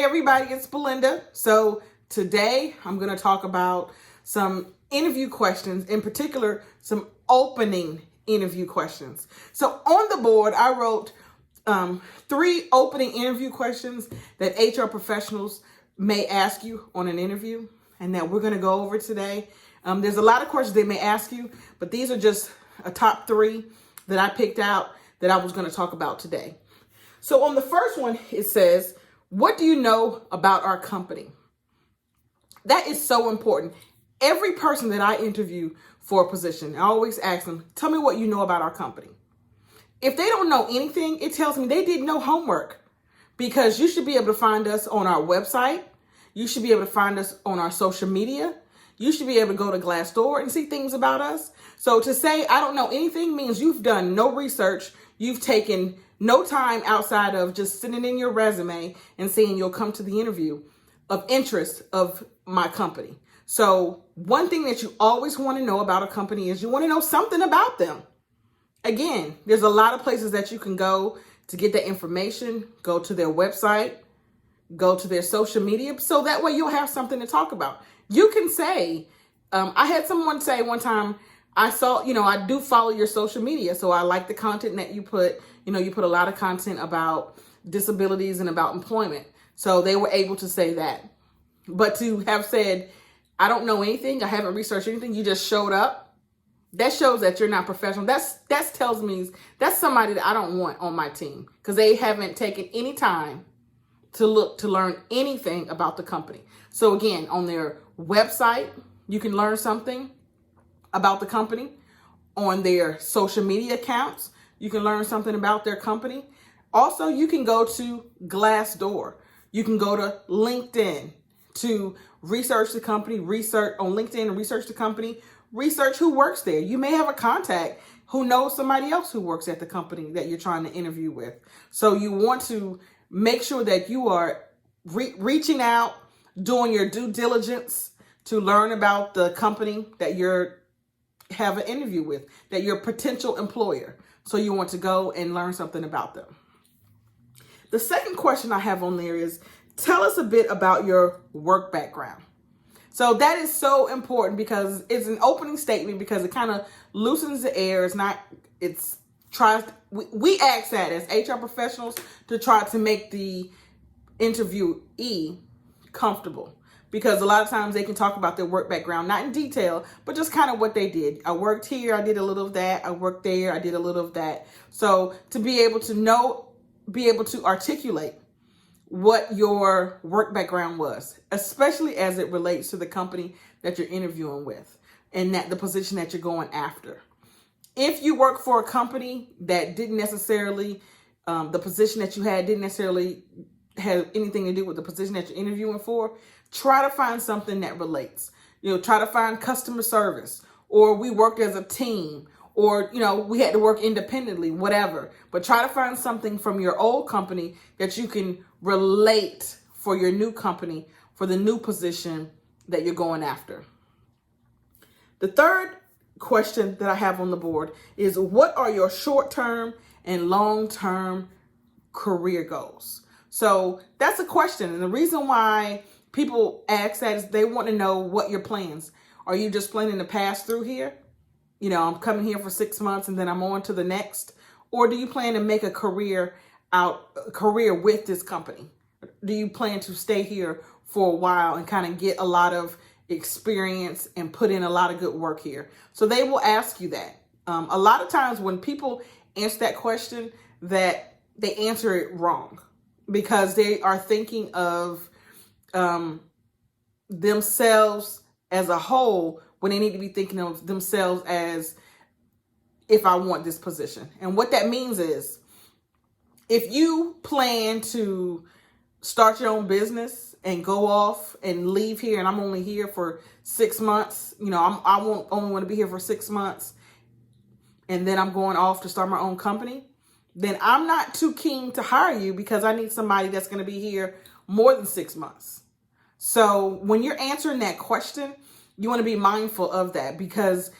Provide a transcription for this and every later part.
everybody, it's Belinda. So today I'm going to talk about some interview questions, in particular, some opening interview questions. So on the board, I wrote 3 opening interview questions that HR professionals may ask you on an interview and that we're going to go over today. There's a lot of questions they may ask you, but these are just a top 3 that I picked out that I was going to talk about today. So on the first one, it says, what do you know about our company? That is so important. Every person that I interview for a position, I always ask them, tell me what you know about our company. If they don't know anything, it tells me they did no homework, because you should be able to find us on our website. You should be able to find us on our social media. You should be able to go to Glassdoor and see things about us. So to say I don't know anything means you've done no research. You've taken no time outside of just sitting in your resume and saying you'll come to the interview of interest of my company. So one thing that you always want to know about a company is you want to know something about them. Again, there's a lot of places that you can go to get that information. Go to their website, go to their social media, so that way you'll have something to talk about. You can say, I had someone say one time, I saw, I do follow your social media, so I like the content that you put. You put a lot of content about disabilities and about employment. So they were able to say that. But to have said, I don't know anything, I haven't researched anything, you just showed up, that shows that you're not professional. That tells me that's somebody that I don't want on my team, because they haven't taken any time to learn anything about the company. So again, on their website, you can learn something about the company. On their social media accounts, you can learn something about their company. Also, you can go to Glassdoor. You can go to LinkedIn to research the company, research on LinkedIn and research the company, research who works there. You may have a contact who knows somebody else who works at the company that you're trying to interview with. So you want to make sure that you are reaching out, doing your due diligence to learn about the company that you're have an interview with, that you're a potential employer. So you want to go and learn something about them. The second question I have on there is, tell us a bit about your work background. So that is so important, because it's an opening statement, because it kind of loosens the air. We ask that as HR professionals to try to make the interviewee comfortable, because a lot of times they can talk about their work background, not in detail, but just kind of what they did. I worked here, I did a little of that. I worked there, I did a little of that. So to be able to articulate what your work background was, especially as it relates to the company that you're interviewing with and that the position that you're going after. If you work for a company that didn't necessarily, the position that you had didn't necessarily have anything to do with the position that you're interviewing for, try to find something that relates. Try to find customer service, or we worked as a team, or, we had to work independently, whatever. But try to find something from your old company that you can relate for your new company, for the new position that you're going after. The third question that I have on the board is, what are your short-term and long-term career goals? So that's a question. And the reason why people ask that is they want to know what your plans. Are you just planning to pass through here? I'm coming here for 6 months and then I'm on to the next. Or do you plan to make a career with this company? Do you plan to stay here for a while and kind of get a lot of experience and put in a lot of good work here? So they will ask you that. A lot of times when people answer that question, that they answer it wrong, because they are thinking of themselves as a whole, when they need to be thinking of themselves as, if I want this position. And what that means is, if you plan to start your own business and go off and leave here, and I'm only here for 6 months, I won't only want to be here for 6 months, and then I'm going off to start my own company, then I'm not too keen to hire you, because I need somebody that's going to be here more than 6 months. So when you're answering that question, you want to be mindful of that, because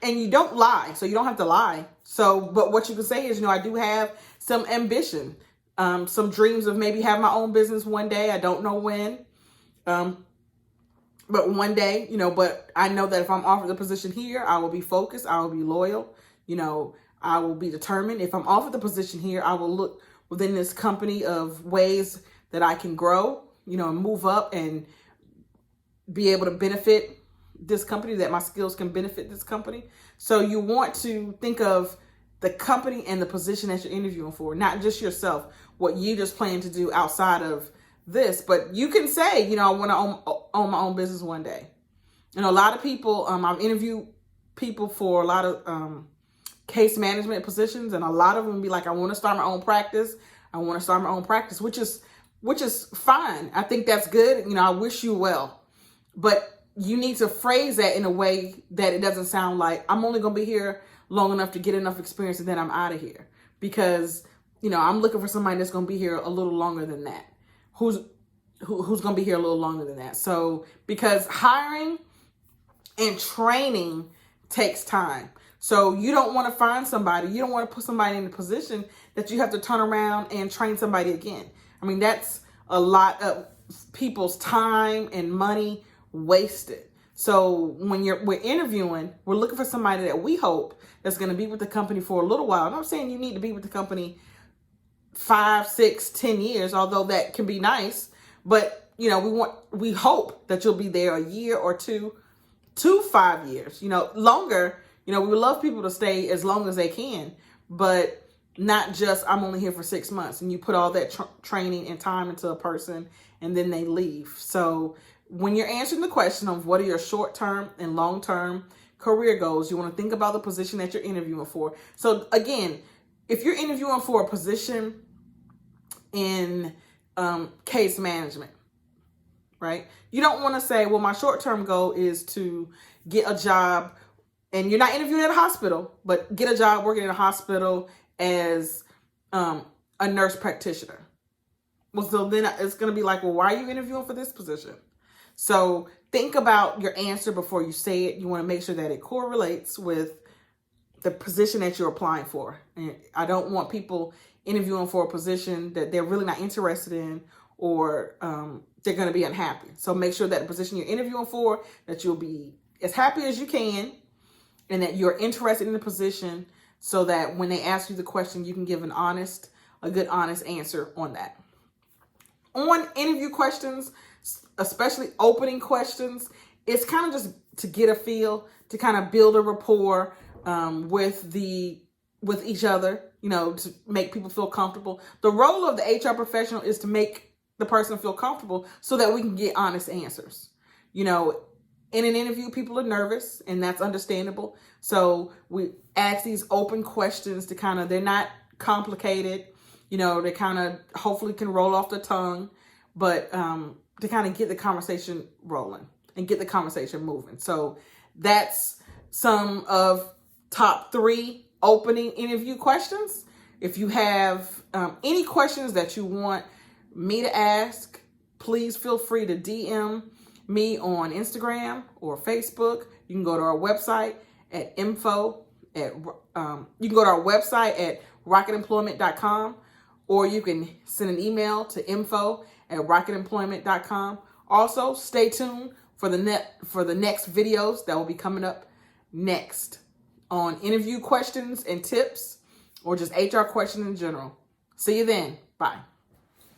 and you don't lie, so you don't have to lie. So, but what you can say is, I do have some ambition. some dreams of maybe have my own business one day. I don't know when, but one day, but I know that if I'm offered the position here, I will be focused. I will be loyal. I will be determined. If I'm offered the position here, I will look within this company of ways that I can grow, and move up and be able to benefit this company, that my skills can benefit this company. So you want to think of the company and the position that you're interviewing for, not just yourself, what you just plan to do outside of this, but you can say, I want to own my own business one day. A lot of people, I've interviewed people for a lot of case management positions, and a lot of them be like, I want to start my own practice. I want to start my own practice, which is fine. I think that's good. I wish you well, but you need to phrase that in a way that it doesn't sound like I'm only going to be here long enough to get enough experience and then I'm out of here, because, I'm looking for somebody that's going to be here a little longer than that. Who's going to be here a little longer than that. So, because hiring and training takes time. So you don't want to find somebody, you don't want to put somebody in a position that you have to turn around and train somebody again. I mean, that's a lot of people's time and money wasted. So when we're interviewing, we're looking for somebody that we hope that's going to be with the company for a little while. I'm not saying you need to be with the company 5, 6, 10 years, although that can be nice. But, we hope that you'll be there a year or 2 to 5 years, longer. We would love people to stay as long as they can, but not just, I'm only here for 6 months, and you put all that training and time into a person and then they leave. So when you're answering the question of what are your short-term and long-term career goals, you want to think about the position that you're interviewing for. So again, if you're interviewing for a position in case management, right? You don't want to say, well, my short-term goal is to get a job, and you're not interviewing at a hospital, but get a job working in a hospital as a nurse practitioner. Well, so then it's going to be like, well, why are you interviewing for this position? So think about your answer before you say it. You want to make sure that it correlates with the position that you're applying for. And I don't want people interviewing for a position that they're really not interested in, or they're going to be unhappy. So make sure that the position you're interviewing for, that you'll be as happy as you can, and that you're interested in the position, so that when they ask you the question, you can give a good honest answer on that. On interview questions, especially opening questions, it's kind of just to get a feel, to kind of build a rapport with each other, to make people feel comfortable. The role of the HR professional is to make the person feel comfortable so that we can get honest answers. In an interview, people are nervous, and that's understandable. So we ask these open questions to they're not complicated, they kind of hopefully can roll off the tongue, but to kind of get the conversation rolling and get the conversation moving. So that's some of top 3 opening interview questions. If you have any questions that you want me to ask, please feel free to DM me on Instagram or Facebook. You can go to our website at rocketemployment.com, or you can send an email to info@rocketemployment.com. Also, stay tuned for the next videos that will be coming up next on interview questions and tips, or just HR questions in general. See you then. Bye.